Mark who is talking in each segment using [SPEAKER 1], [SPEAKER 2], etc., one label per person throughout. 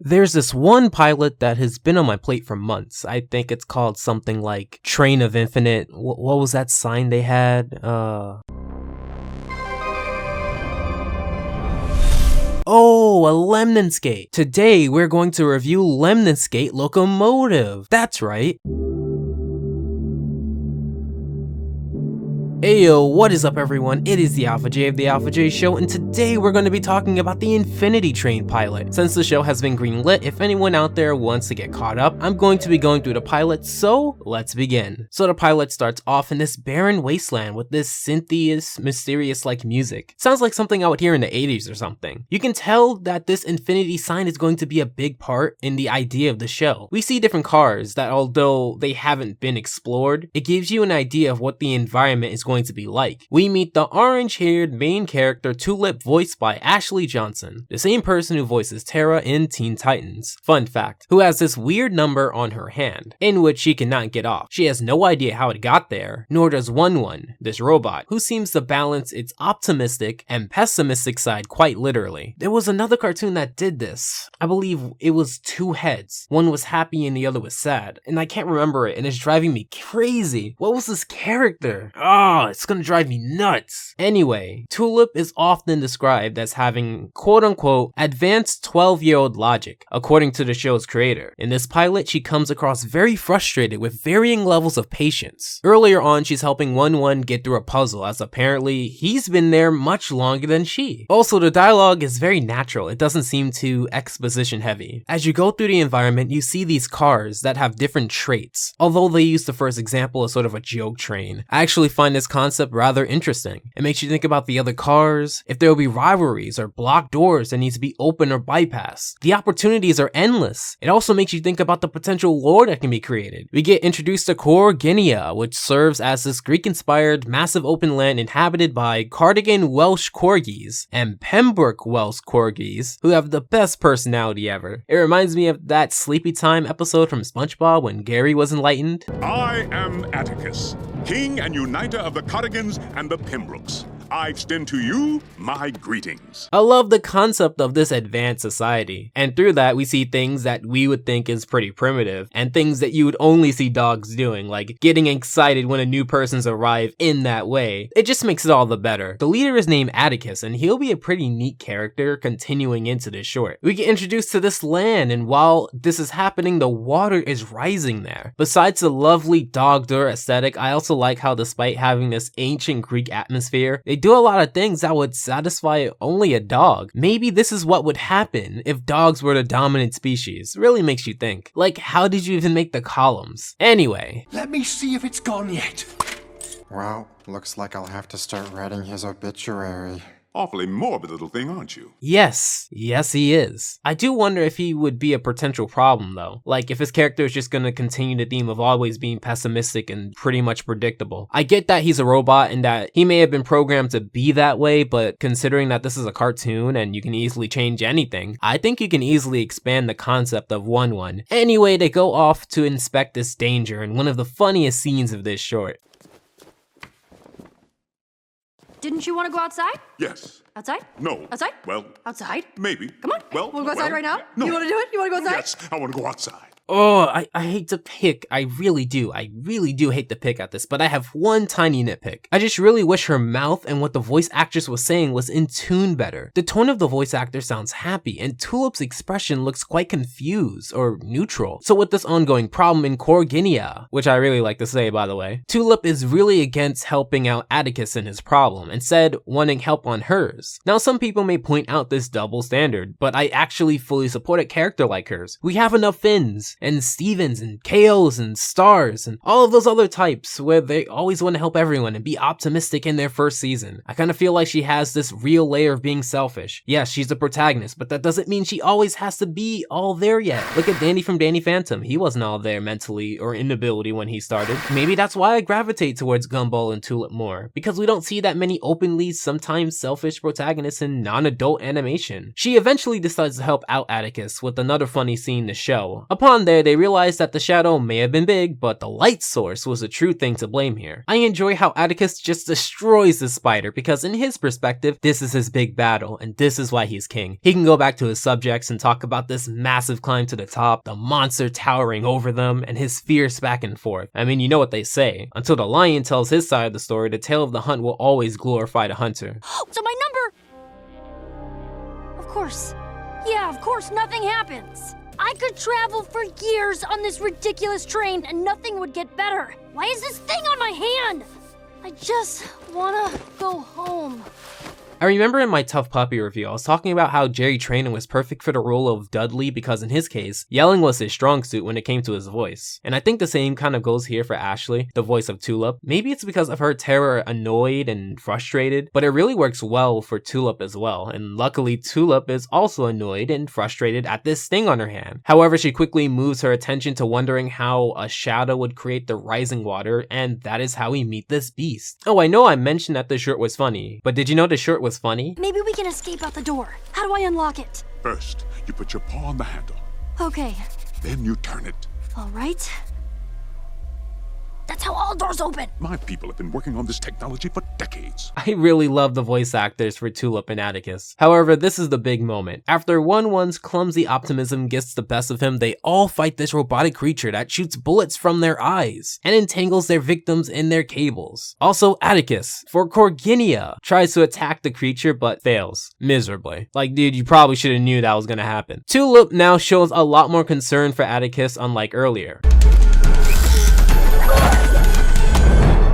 [SPEAKER 1] There's this one pilot that has been on my plate for months. I think it's called something like Train of Infinite. What was that sign they had? Oh, a Lemniscate. Today we're going to review Lemniscate Locomotive. That's right. Ayo, what is up everyone? It is the ALPHAJ of the ALPHAJ Show, and today we're going to be talking about the Infinity Train pilot. Since the show has been greenlit, if anyone out there wants to get caught up, I'm going to be going through the pilot, so let's begin. So the pilot starts off in this barren wasteland with this synthious, mysterious-like music. Sounds like something I would hear in the 80s or something. You can tell that this infinity sign is going to be a big part in the idea of the show. We see different cars that, although they haven't been explored, it gives you an idea of what the environment is going to be like. We meet the orange-haired main character Tulip, voiced by Ashley Johnson, the same person who voices Tara in Teen Titans. Fun fact, who has this weird number on her hand, in which she cannot get off. She has no idea how it got there, nor does One, this robot, who seems to balance its optimistic and pessimistic side quite literally. There was another cartoon that did this. I believe it was two heads. One was happy and the other was sad, and I can't remember it, and it's driving me crazy. What was this character? It's gonna drive me nuts. Anyway, Tulip is often described as having quote-unquote advanced 12-year-old logic, according to the show's creator. In this pilot, she comes across very frustrated with varying levels of patience. Earlier on, she's helping One get through a puzzle, as apparently he's been there much longer than she. Also, the dialogue is very natural. It doesn't seem too exposition heavy. As you go through the environment, you see these cars that have different traits. Although they use the first example as sort of a joke train, I actually find this concept rather interesting. It makes you think about the other cars, if there will be rivalries or blocked doors that need to be opened or bypassed. The opportunities are endless. It also makes you think about the potential lore that can be created. We get introduced to Corginia, which serves as this Greek-inspired massive open land inhabited by Cardigan Welsh Corgis and Pembroke Welsh Corgis, who have the best personality ever. It reminds me of that Sleepy Time episode from SpongeBob when Gary was enlightened.
[SPEAKER 2] I am Atticus, King and Uniter of the Cardigans and the Pembrokes. I extend to you my greetings.
[SPEAKER 1] I love the concept of this advanced society, and through that we see things that we would think is pretty primitive, and things that you would only see dogs doing, like getting excited when a new person's arrived in that way. It just makes it all the better. The leader is named Atticus, and he'll be a pretty neat character continuing into this short. We get introduced to this land, and while this is happening, the water is rising there. Besides the lovely dog-door aesthetic, I also like how despite having this ancient Greek atmosphere, they do a lot of things that would satisfy only a dog. Maybe this is what would happen if dogs were the dominant species. Really makes you think. Like, how did you even make the columns? Anyway.
[SPEAKER 3] Let me see if it's gone yet.
[SPEAKER 4] Well, looks like I'll have to start writing his obituary.
[SPEAKER 2] Awfully morbid little thing, aren't you?
[SPEAKER 1] Yes he is. I do wonder if he would be a potential problem though. Like if his character is just gonna continue the theme of always being pessimistic and pretty much predictable. I get that he's a robot and that he may have been programmed to be that way, but considering that this is a cartoon and you can easily change anything, I think you can easily expand the concept of One. Anyway, they go off to inspect this danger in one of the funniest scenes of this short.
[SPEAKER 5] Didn't you want to go outside?
[SPEAKER 2] Yes.
[SPEAKER 5] Outside?
[SPEAKER 2] No.
[SPEAKER 5] Outside?
[SPEAKER 2] Well,
[SPEAKER 5] Outside?
[SPEAKER 2] maybe.
[SPEAKER 5] Come on.
[SPEAKER 2] Well,
[SPEAKER 5] Want to go outside right now?
[SPEAKER 2] No.
[SPEAKER 5] You want to do it? You want to go outside?
[SPEAKER 2] Yes, I want to go outside.
[SPEAKER 1] Oh, I hate to pick. I really do hate to pick at this, but I have one tiny nitpick. I just really wish her mouth and what the voice actress was saying was in tune better. The tone of the voice actor sounds happy, and Tulip's expression looks quite confused or neutral. So with this ongoing problem in Corginia, which I really like to say by the way, Tulip is really against helping out Atticus in his problem, instead wanting help on hers. Now some people may point out this double standard, but I actually fully support a character like hers. We have enough Finns, and Stevens and KOs and Stars and all of those other types where they always want to help everyone and be optimistic in their first season. I kind of feel like she has this real layer of being selfish. Yes, she's the protagonist, but that doesn't mean she always has to be all there yet. Look at Danny from Danny Phantom. He wasn't all there mentally or in ability when he started. Maybe that's why I gravitate towards Gumball and Tulip more, because we don't see that many openly, sometimes selfish protagonists in non-adult animation. She eventually decides to help out Atticus with another funny scene to show. Upon there, they realize that the shadow may have been big, but the light source was the true thing to blame here. I enjoy how Atticus just destroys the spider because in his perspective, this is his big battle, and this is why he's king. He can go back to his subjects and talk about this massive climb to the top, the monster towering over them, and his fierce back and forth. I mean, you know what they say. Until the lion tells his side of the story, the tale of the hunt will always glorify the hunter.
[SPEAKER 5] So my number... Of course. Yeah, of course, nothing happens. I could travel for years on this ridiculous train and nothing would get better. Why is this thing on my hand? I just wanna go home.
[SPEAKER 1] I remember in my Tough Puppy review, I was talking about how Jerry Trainor was perfect for the role of Dudley because in his case, yelling was his strong suit when it came to his voice. And I think the same kind of goes here for Ashley, the voice of Tulip. Maybe it's because of her terror annoyed and frustrated, but it really works well for Tulip as well. And luckily, Tulip is also annoyed and frustrated at this sting on her hand. However, she quickly moves her attention to wondering how a shadow would create the rising water, and that is how we meet this beast. Oh, I know I mentioned that the shirt was funny, but did you know the shirt was funny?
[SPEAKER 5] Maybe we can escape out the door. How do I unlock it?
[SPEAKER 2] First, you put your paw on the handle.
[SPEAKER 5] Okay.
[SPEAKER 2] Then you turn it.
[SPEAKER 5] All right. That's how all doors open.
[SPEAKER 2] My people have been working on this technology for decades.
[SPEAKER 1] I really love the voice actors for Tulip and Atticus. However, this is the big moment. After 1-1's clumsy optimism gets the best of him, they all fight this robotic creature that shoots bullets from their eyes and entangles their victims in their cables. Also, Atticus, for Corginia, tries to attack the creature but fails miserably. Like, dude, you probably should have knew that was gonna happen. Tulip now shows a lot more concern for Atticus, unlike earlier.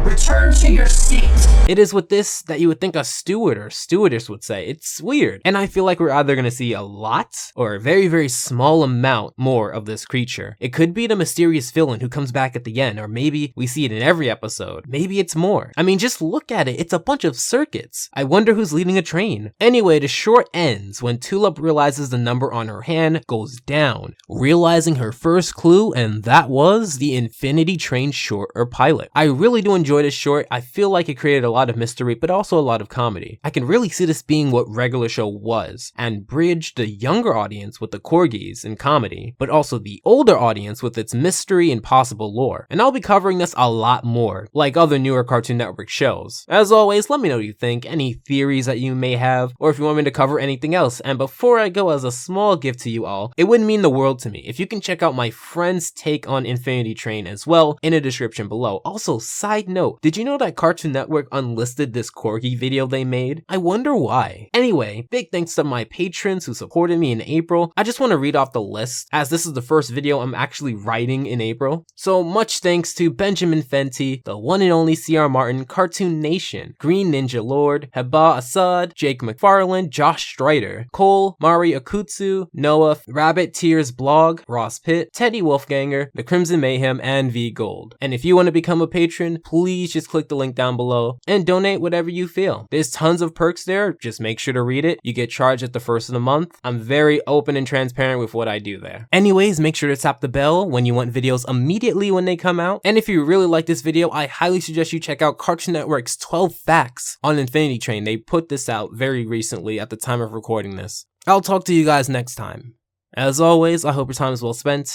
[SPEAKER 3] Return to your seat.
[SPEAKER 1] It is with this that you would think a steward or stewardess would say. It's weird. And I feel like we're either gonna see a lot or a very, very small amount more of this creature. It could be the mysterious villain who comes back at the end, or maybe we see it in every episode. Maybe it's more. I mean, just look at it. It's a bunch of circuits. I wonder who's leading a train. Anyway, the short ends when Tulip realizes the number on her hand goes down, realizing her first clue, and that was the Infinity Train short or pilot. I really do enjoy this short. I feel like it created a lot of mystery, but also a lot of comedy. I can really see this being what regular show was, and bridge the younger audience with the corgis and comedy, but also the older audience with its mystery and possible lore. And I'll be covering this a lot more, like other newer Cartoon Network shows. As always, let me know what you think, any theories that you may have, or if you want me to cover anything else. And before I go, as a small gift to you all, it would mean the world to me if you can check out my friend's take on Infinity Train as well in the description below. Also, side note, did you know that Cartoon Network unlisted this corgi video they made? I wonder why. Anyway, big thanks to my patrons who supported me in April. I just want to read off the list, as this is the first video I'm actually writing in April. So much thanks to Benjamin Fenty, the one and only CR Martin, Cartoon Nation, Green Ninja Lord, Heba Assad, Jake McFarland, Josh Strider, Cole, Mari Akutsu, Noah, Rabbit Tears Blog, Ross Pitt, Teddy Wolfganger, The Crimson Mayhem, and V Gold. And if you want to become a patron, please just click the link down below and donate whatever you feel. There's tons of perks there, just make sure to read it. You get charged at the first of the month. I'm very open and transparent with what I do there. Anyways, make sure to tap the bell when you want videos immediately when they come out. And if you really like this video, I highly suggest you check out Cartoon Network's 12 Facts on Infinity Train. They put this out very recently at the time of recording this. I'll talk to you guys next time. As always, I hope your time is well spent,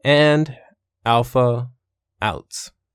[SPEAKER 1] and Alpha out.